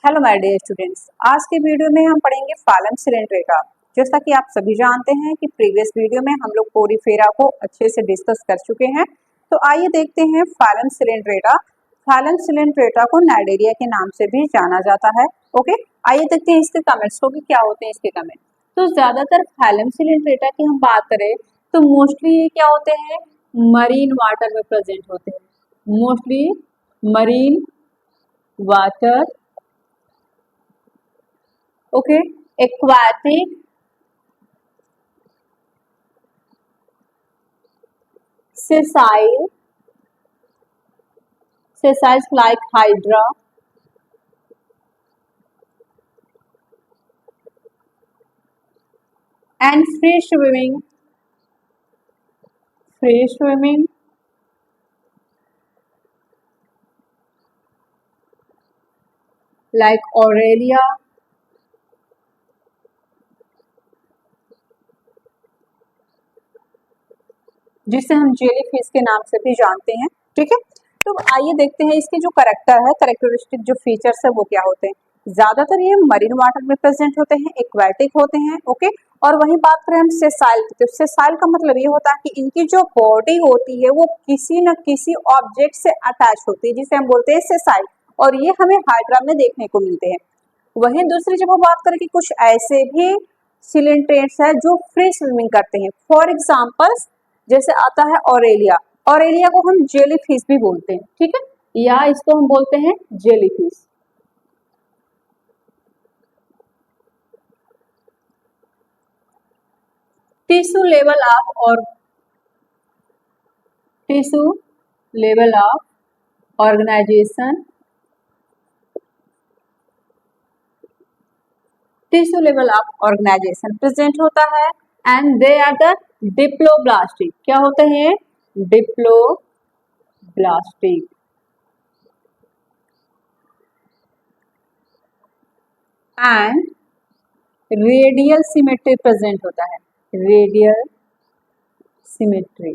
Hello my dear students, आज के video में हम पढ़ेंगे फाइलम सिलेंड्रेटा। जैसा कि आप सभी जानते हैं कि प्रीवियस वीडियो में हम लोग पोरीफेरा को अच्छे से डिस्कस कर चुके हैं। तो आइए देखते हैं फाइलम सिलेंड्रेटा। फाइलम सिलेंड्रेटा को नाइडेरिया के नाम से भी जाना जाता है। ओके, आइए देखते हैं इसके कमेंट्स को कि क्या होते हैं इसके कमेंट। तो ज्यादातर फाइलम सिलेंड्रेटा की हम बात करें तो मोस्टली ये क्या होते हैं, मरीन वाटर में प्रेजेंट होते हैं। Mostly marine water, okay, aquatic, sessile, sessiles like hydra, and free swimming like Aurelia, जिसे हम जेली फिश के नाम से भी जानते हैं। ठीक है, तो आइए देखते हैं इसके जो कैरेक्टरिस्टिक जो फीचर्स है वो क्या होते हैं। ज्यादातर ये मरीन वाटर में प्रेजेंट होते हैं, एक्वाटिक होते हैं। ओके, और वहीं बात करें हम सेसाइल की, तो सेसाइल का मतलब ये होता है कि इनकी जो बॉडी होती है वो किसी न किसी ऑब्जेक्ट से अटैच होती है, जिसे हम बोलते हैं सेसाइल, और ये हमें हाइड्रा में देखने को मिलते हैं। वहीं दूसरी जब हम बात करें कि कुछ ऐसे भी सिलेंट्रेट्स है जो फ्री स्विमिंग करते हैं, फॉर एग्जाम्पल जैसे आता है ऑरेलिया। ऑरेलिया को हम जेली फिश भी बोलते हैं, ठीक है, या इसको हम बोलते हैं jellyfish. Tissue level of organisation, tissue level of organisation present होता है। And they are the diploblastic, क्या होते हैं, diploblastic. And radial symmetry present होता है, रेडियल सिमेट्री।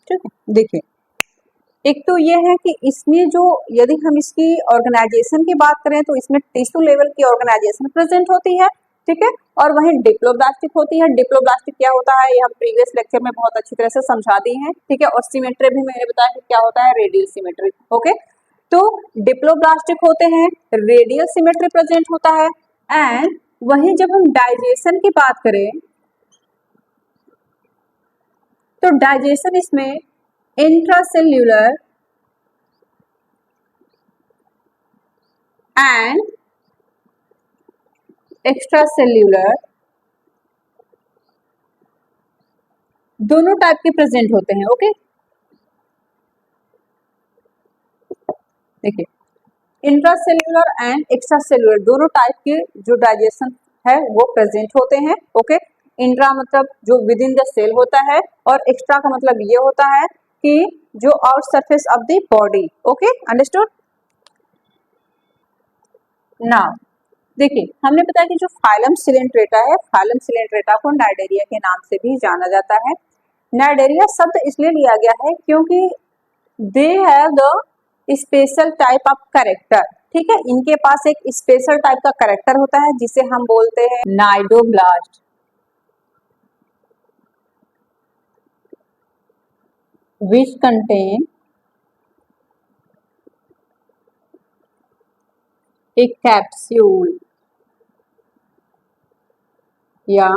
ठीक है, देखिए एक तो ये है कि इसमें जो, यदि हम इसकी ऑर्गेनाइजेशन की बात करें तो इसमें टिश्यू लेवल की ऑर्गेनाइजेशन प्रेजेंट होती है, ठीक है, और वहीं डिप्लोब्लास्टिक होती है। डिप्लोब्लास्टिक क्या होता है ये हम प्रीवियस लेक्चर में बहुत अच्छी तरह से समझा दी हैं, ठीक है, और सिमेट्री भी मैंने बताया कि क्या होता है, रेडियल सिमेट्री। ओके, तो डिप्लोब्लास्टिक होते हैं, रेडियल सिमेट्री प्रेजेंट होता है। एंड वहीं जब हम डाइजेशन की बात करें तो डाइजेशन इसमें इंट्रासेल्यूलर एंड एक्स्ट्रासेल्यूलर दोनों टाइप के प्रेजेंट होते हैं। ओके, देखिए इंट्रासेल्यूलर एंड एक्स्ट्रासेल्यूलर दोनों टाइप के जो डाइजेशन है वो प्रेजेंट होते हैं। ओके, इंट्रा मतलब जो विद इन द सेल होता है, और एक्स्ट्रा का मतलब ये होता है कि जो out surface of the body. Okay, understood. Now देखिए हमने बताया कि जो फाइलम सिलेंट्रेटा है, फाइलम सिलेंट्रेटा को नाइडेरिया के नाम से भी जाना जाता है। नाइडेरिया शब्द इसलिए लिया गया है क्योंकि they have the special type of character, ठीक है, इनके पास एक स्पेशल टाइप का कैरेक्टर होता है जिसे हम बोलते हैं cnidoblast, which contain a capsule या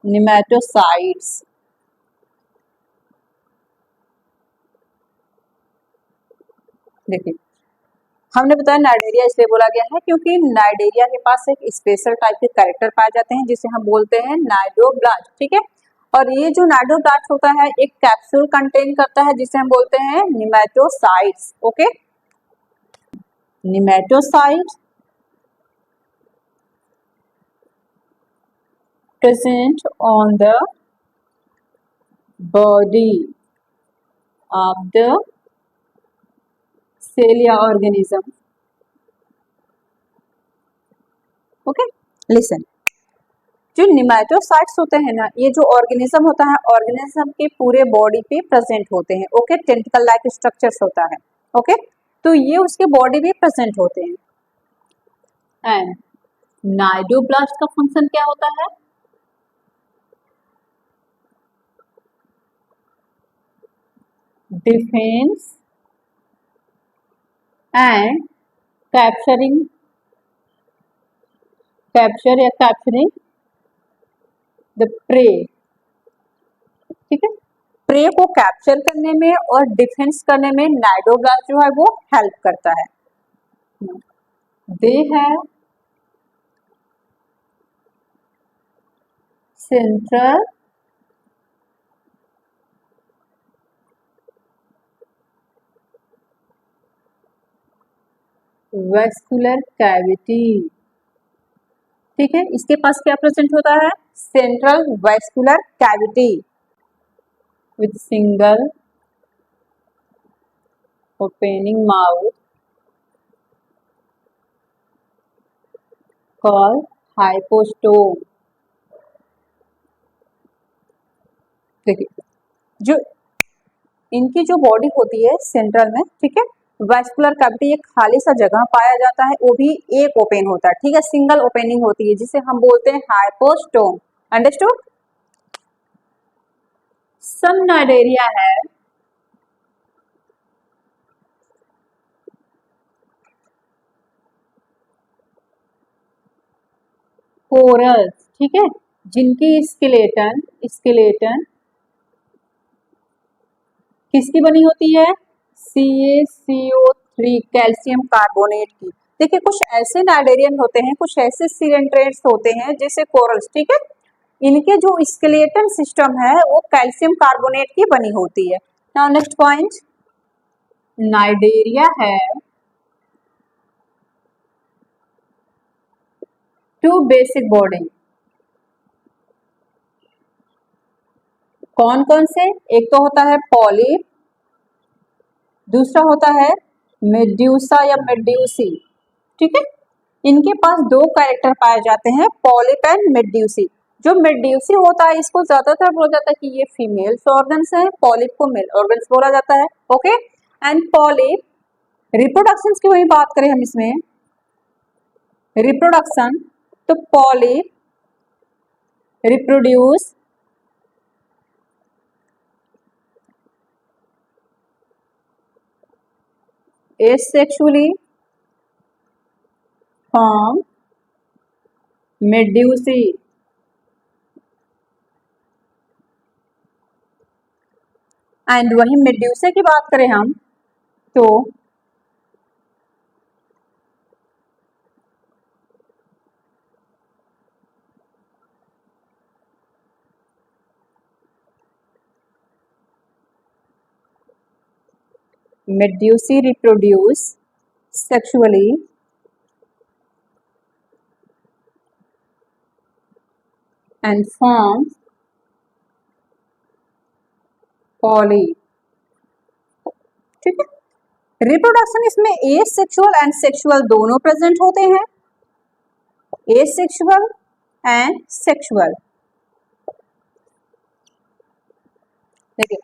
नेमेटोसाइट्स। देखिए हमने बताया नाइडेरिया इसलिए बोला गया है क्योंकि नाइडेरिया के पास एक स्पेशल टाइप के कैरेक्टर पाए जाते हैं जिसे हम बोलते हैं नाइडोब्लास्ट, ठीक है, और ये जो नाइडोब्लास्ट होता है एक कैप्सूल कंटेन करता है जिसे हम बोलते हैं nematocytes. Okay, nematocytes present on the body of the cell या organism. Okay, listen. जो निमेटोसाइट्स होते हैं ना, ये जो ऑर्गेनिज्म होता है, ऑर्गेनिज्म के पूरे बॉडी पे प्रेजेंट होते हैं। ओके, टेंटिकल लाइक स्ट्रक्चर्स होता है। ओके, तो ये उसके बॉडी में प्रेजेंट होते हैं। एंड नाइडोब्लास्ट का फंक्शन क्या होता है? Defence and capturing, capturing the prey. ठीक है, प्रे को कैप्चर करने में और डिफेंस करने में नाइडोब्लास्ट जो है वो हेल्प करता है। They have central vascular cavity. ठीक है, इसके पास क्या प्रेजेंट होता है? Central vascular cavity with single opening mouth called hypostome. देखिए, जो इनकी जो बॉडी होती है सेंट्रल में, ठीक है, वेस्कुलर कैविटी एक खाली सा जगह पाया जाता है, वो भी एक ओपन होता है। ठीक है, सिंगल ओपनिंग होती है जिसे हम बोलते हैं हाइपोस्टोम। अंडरस्टूड? सम नाइडेरिया है कोरल्स, ठीक है, जिनकी स्केलेटन किसकी बनी होती है? CaCO3 कैल्शियम कार्बोनेट की। देखिए, कुछ ऐसे नाइडेरियन होते हैं, कुछ ऐसे सीरेंट्रेट्स होते हैं जैसे कोरल्स, ठीक है, इनके जो स्केलेटन सिस्टम है वो कैल्शियम कार्बोनेट की बनी होती है। नाउ नेक्स्ट पॉइंट, नाइडेरिया है टू बेसिक बॉडी। कौन कौन से? एक तो होता है पॉलिप, दूसरा होता है मेड्यूसा या मेड्यूसी। ठीक है, इनके पास दो कैरेक्टर पाए जाते हैं, पॉलिप एंड मेड्यूसी। जो मेड्यूसी होता है इसको ज्यादातर बोला जाता है कि ये फीमेल्स ऑर्गन्स है, पॉलिप को मेल ऑर्गन्स बोला जाता है। ओके, एंड पॉलिप रिप्रोडक्शन की वही बात करें हम इसमें, रिप्रोडक्शन, तो polyp reproduce asexually from medusae। And वही मेड्यूसा की बात करें हम तो medusae reproduce sexually and form polyp। ठीक है, रिप्रोडक्शन इसमें एसेक्सुअल एंड सेक्सुअल दोनों प्रेजेंट होते हैं, एसेक्सुअल एंड सेक्सुअल। देखिए,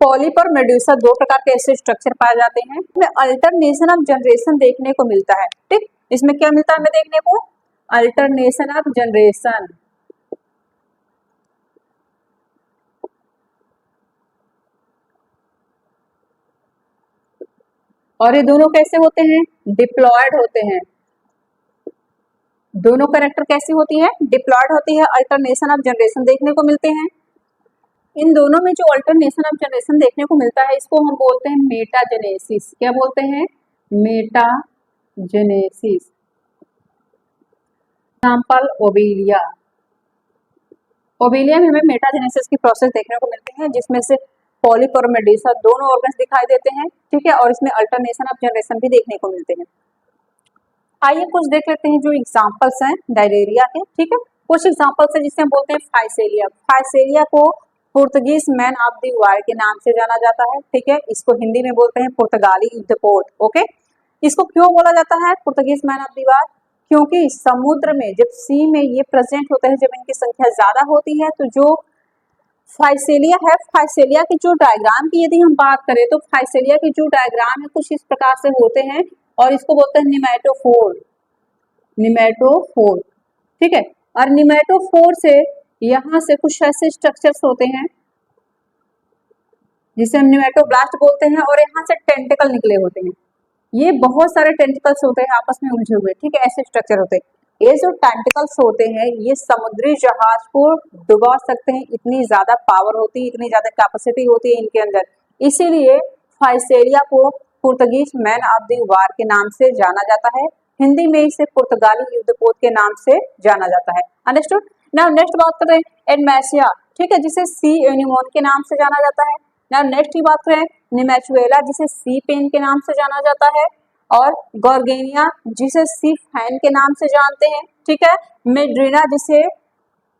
पॉलिप और मेड्यूसा दो प्रकार के ऐसे स्ट्रक्चर पाए जाते हैं, इसमें अल्टरनेशन ऑफ जनरेशन देखने को मिलता है। ठीक, इसमें क्या मिलता है हमें देखने को? Alternation of generation. और ये दोनों कैसे होते हैं? डिप्लॉयड होते हैं। दोनों कैरेक्टर कैसी होती है? डिप्लॉयड होती है, अल्टरनेशन ऑफ जनरेशन देखने को मिलते हैं। इन दोनों में जो अल्टरनेशन ऑफ जनरेशन देखने को मिलता है इसको हम बोलते हैं मेटाजेनेसिस। क्या बोलते हैं? मेटाजेनेसिस। Example Obelia. ओबेलिया में हमें मेटाजेनेसिस की प्रोसेस देखने को मिलते हैं जिसमें से पॉलिप और मेड्यूसा दोनों ऑर्गन्स दिखाई देते हैं। ठीक है, और इसमें अल्टरनेशन ऑफ जनरेशन भी देखने को मिलते हैं। आइए कुछ देख लेते हैं जो एग्जाम्पल्स हैं डायरेरिया के। ठीक है, कुछ एग्जाम्पल्स हैं जिसे हम बोलते हैं फाइसेलिया। फाइसेलिया को Portuguese man of the war के नाम से जाना जाता है। ठीक है, इसको हिंदी में बोलते हैं पुर्तगाली युद्धपोत। ओके, इसको क्यों बोला जाता है Portuguese man of the war? क्योंकि समुद्र में जब सी में ये प्रेजेंट होते हैं, जब इनकी संख्या ज्यादा होती है, तो जो फाइसेलिया है, फाइसेलिया की जो डायग्राम की यदि हम बात करें तो फाइसेलिया की जो डायग्राम है कुछ इस प्रकार से होते हैं, और इसको बोलते हैं निमेटोफोर, निमेटोफोर, ठीक है। और निमेटोफोर से यहाँ से कुछ ऐसे स्ट्रक्चर्स होते हैं जिसे हम निमेटोब्लास्ट बोलते हैं, और यहाँ से टेंटिकल निकले होते हैं। ये बहुत सारे टेंटिकल्स होते हैं आपस में उलझे हुए, ठीक है, ऐसे स्ट्रक्चर होते हैं। ये जो टेंटिकल्स होते हैं ये समुद्री जहाज को डुबा सकते हैं, इतनी ज्यादा पावर होती है, इतनी ज्यादा कैपेसिटी होती है इनके अंदर। इसीलिए फाइसेलिया को Portuguese man of the war के नाम से जाना जाता है, हिंदी में इसे पुर्तगाली युद्धपोत के नाम से जाना जाता है। अंडरस्टूड। नाउ नेक्स्ट बात करें एडमेसिया, ठीक है, जिसे सी एनिमोन के नाम से जाना जाता है। नाउ नेक्स्ट की बात करें निमेचुएला, जिसे सी पेन के नाम से जाना जाता है, और गॉर्गेनिया जिसे सी फैन के नाम से जानते हैं, ठीक है। मेड्रीना जिसे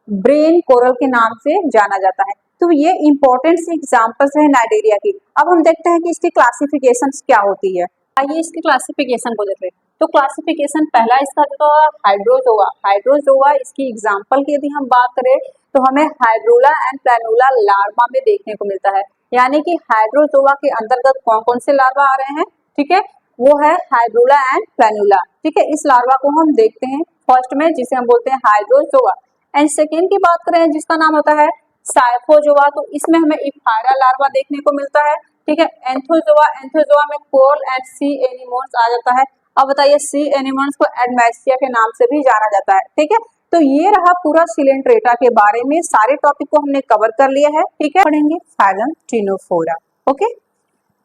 ब्रेन कोरल के नाम से जाना जाता है। तो ये इंपॉर्टेंट सी एग्जांपल्स है नाइडेरिया की। अब हम देखते हैं कि इसकी क्लासिफिकेशन क्या होती है। आइए इसकी क्लासिफिकेशन को देखते हैं। तो क्लासिफिकेशन पहला इसका जो हाइड्रोजोआ, हाइड्रोजोआ इसकी एग्जांपल की यदि हम बात करें तो हमें हाइड्रोला एंड प्लैनुला लार्वा में देखने को मिलता है, यानी कि हाइड्रोजोआ के अंतर्गत कौन कौन से लार्वा आ रहे हैं, ठीक है, वो है हाइड्रोला एंड प्लैनुला, ठीक है। इस लार्वा को हम देखते हैं फर्स्ट में, जिसे हम बोलते हैं हाइड्रोजोआ। एंड सेकेंड की बात करें जिसका नाम होता है साइफोजोआ, तो इसमें हमें इफायरा लार्वा देखने को मिलता है, ठीक है। एंथोजोआ, एंथोजोआ में कोरल एंड सी एनिमोन्स आ जाता है। अब बताइए सी एनिमोन्स को एडमेसिया के नाम से भी जाना जाता है, ठीक है। तो ये रहा पूरा सिलेंट्रेटा के बारे में, सारे टॉपिक को हमने कवर कर लिया है, ठीक है। पढ़ेंगे फाइलम टिनोफोरा, ओके।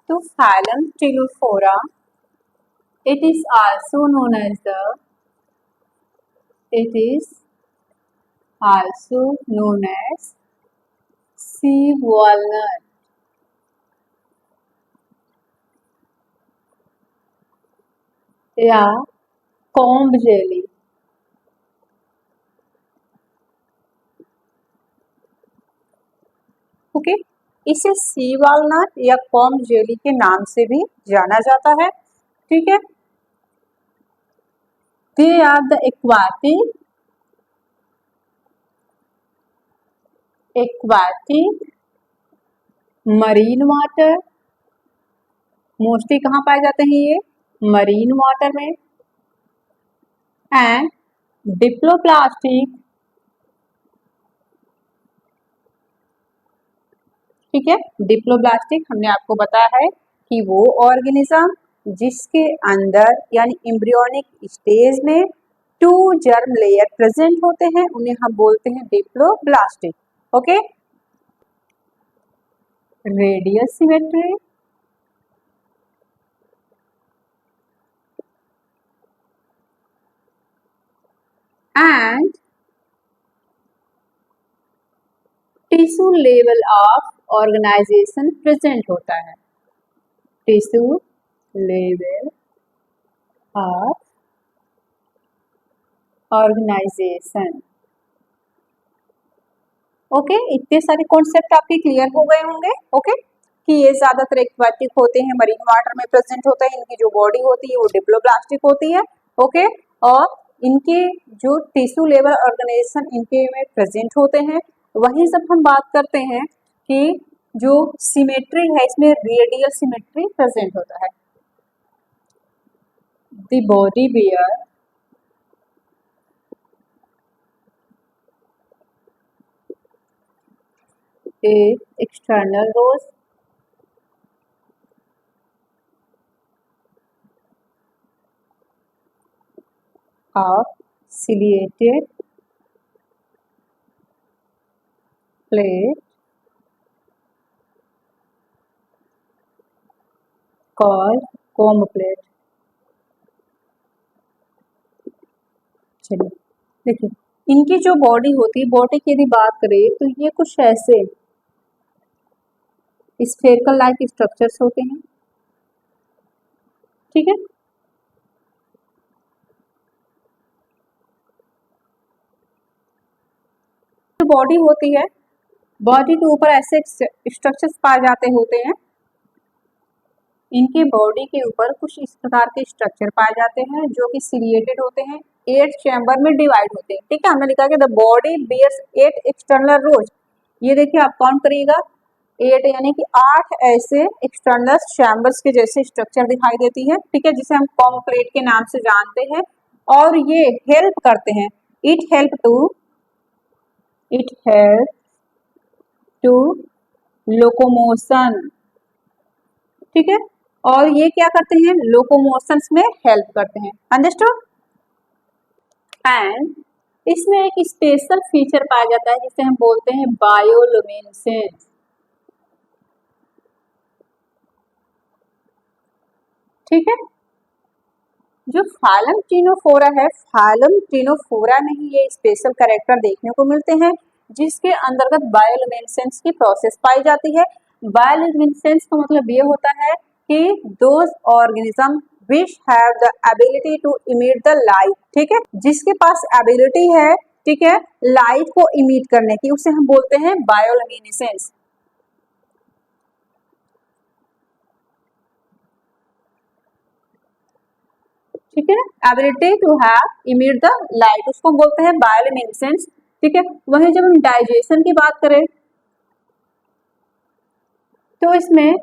तो phylum Ctenophora, it is also known as the, it is also known as sea walnut, या कॉम्ब जेली, ओके। इसे सी वालनट या कॉम्ब जेली के नाम से भी जाना जाता है, ठीक है। They are the aquatic marine water, mostly कहाँ पाए जाते हैं ये, मरीन वाटर में। एंड डिप्लोप्लास्टिक, ठीक है, डिप्लोब्लास्टिक हमने आपको बताया है कि वो ऑर्गेनिज्म जिसके अंदर यानी एम्ब्रियोनिक स्टेज में 2 जर्म लेयर प्रेजेंट होते हैं, उन्हें हम बोलते हैं diploblastic, okay. Radial symmetry, and tissue level of organisation present होता है, tissue level of organisation, okay. इतने सारे कॉन्सेप्ट आपके क्लियर हो गए होंगे, ओके, कि ये ज्यादातर एक्वाटिक होते हैं, मरीन वाटर में प्रेजेंट होता है, इनकी जो बॉडी होती है वो डिप्लोब्लास्टिक होती है, ओके। और इनके जो टिश्यू लेवल ऑर्गेनाइजेशन इनके में प्रेजेंट होते हैं। वहीं जब हम बात करते हैं कि जो सिमेट्री है इसमें रेडियल सिमेट्री प्रेजेंट होता है, the body bear a external rows of ciliated plate called comb plate। चलिए देखिए इनकी जो बॉडी होती है, बॉडी की यदि बात करें तो ये कुछ ऐसे स्फेरिकल लाइक स्ट्रक्चर्स होते हैं, ठीक है। जो बॉडी होती है, बॉडी के ऊपर ऐसे स्ट्रक्चर्स पाए जाते होते हैं, इनके बॉडी के ऊपर कुछ इस प्रकार के स्ट्रक्चर पाए जाते हैं जो कि सिलिएटेड होते हैं, 8 चैम्बर में डिवाइड होते हैं। ठीक है, हमने लिखा कि द बॉडी बियर्स 8 एक्सटर्नल रोज। ये देखिए आप काउंट करिएगा, 8 यानी कि 8 ऐसे एक्सटर्नल चैम्बर्स के जैसे स्ट्रक्चर दिखाई देती है। ठीक है, जिसे हम कॉम्ब प्लेट के नाम से जानते हैं, और ये हेल्प करते हैं, इट हेल्प टू लोकोमोशन। ठीक है, और ये क्या करते हैं, लोकोमोशंस में हेल्प करते हैं। अंडरस्टूड। एंड इसमें एक स्पेशल फीचर पाया जाता है जिसे हम बोलते हैं बायोलुमिनेसेंस। ठीक है, जो फाइलम टिनोफोरा है, फाइलम टिनोफोरा में ही ये स्पेशल कैरेक्टर देखने को मिलते हैं, जिसके अंतर्गत बायोलुमिनेसेंस की प्रोसेस पाई जाती है। बायोलुमिनेसेंस का मतलब ये होता है कि those organism which have the ability to emit the light. ठीक है, जिसके पास एबिलिटी है, ठीक है, लाइट को इमिट करने की, उसे हम बोलते हैं बायोलुमिनेसेंस। ठीक है ना, ability to have emit the light, उसको बोलते हैं बायोलुमिनेसेंस। ठीक है, वहीं जब हम डाइजेशन की बात करें तो इसमें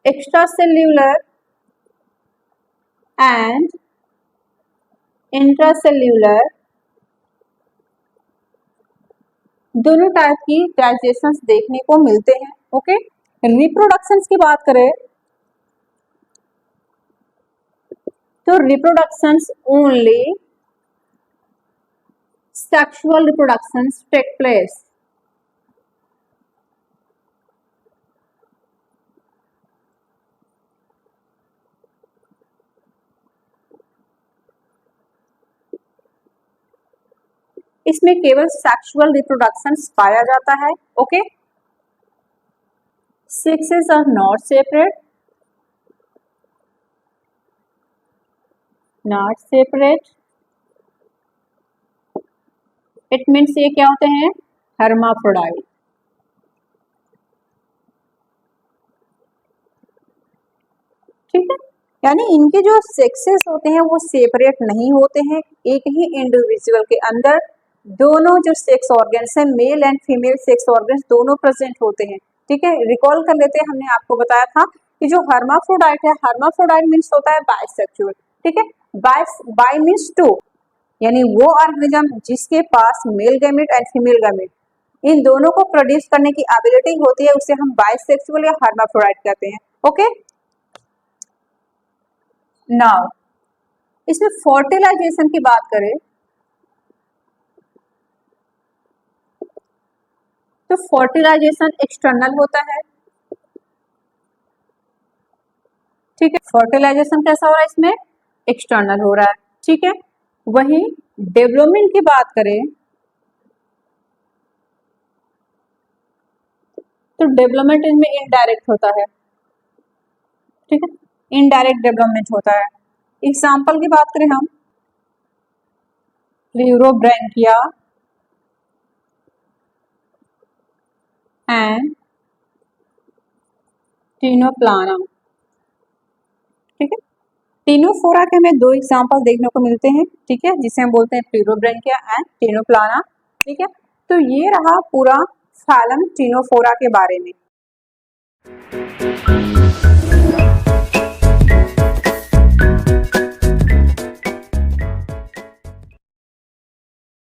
एक्स्ट्रा सेल्यूलर एंड इंट्रासेल्यूलर दोनों टाइप की डाइजेशन देखने को मिलते हैं। ओके, रिप्रोडक्शन की बात करें तो reproductions only sexual reproductions take place. इसमें केवल सेक्सुअल रिप्रोडक्शन पाया जाता है। Okay, sexes are not separate, it means ये क्या होते हैं, हर्माफ्रोडाइट। ठीक है, यानी इनके जो सेक्सेस होते हैं वो सेपरेट नहीं होते हैं, एक ही इंडिविजुअल के अंदर दोनों जो सेक्स ऑर्गन्स हैं, male and female sex organs दोनों प्रेजेंट होते हैं। ठीक है, रिकॉल कर लेते हैं, हमने आपको बताया था कि जो हर्माफ्रोडाइट है, हर्माफ्रोडाइट मीन्स होता है बाइसेक्सुअल। ठीक है, बाय मीन्स टू, यानी वो ऑर्गेनिज्म जिसके पास male gamete and female gamete इन दोनों को प्रोड्यूस करने की एबिलिटी होती है, उसे हम बाइसेक्सुअल या हर्माफ्रोडाइट कहते हैं। ओके, नाउ इसमें फर्टिलाइजेशन की बात करें तो फर्टिलाइजेशन एक्सटर्नल होता है। ठीक है, फर्टिलाइजेशन कैसा हो रहा है, इसमें एक्सटर्नल हो रहा है। ठीक है, वहीं डेवलपमेंट की बात करें तो डेवलपमेंट इनमें इनडायरेक्ट होता है। ठीक है, इनडायरेक्ट डेवलपमेंट होता है। एग्जाम्पल की बात करें हम, प्लूरोब्रैंकिया एंड टिनोप्लाना। ठीक है, टिनोफोरा के हमें 2 एग्जाम्पल देखने को मिलते हैं। ठीक है, जिसे हम बोलते हैं प्लूरोब्रैंकिया एंड टिनोप्लाना। ठीक है, तो ये रहा पूरा फाइलम टिनोफोरा के बारे में।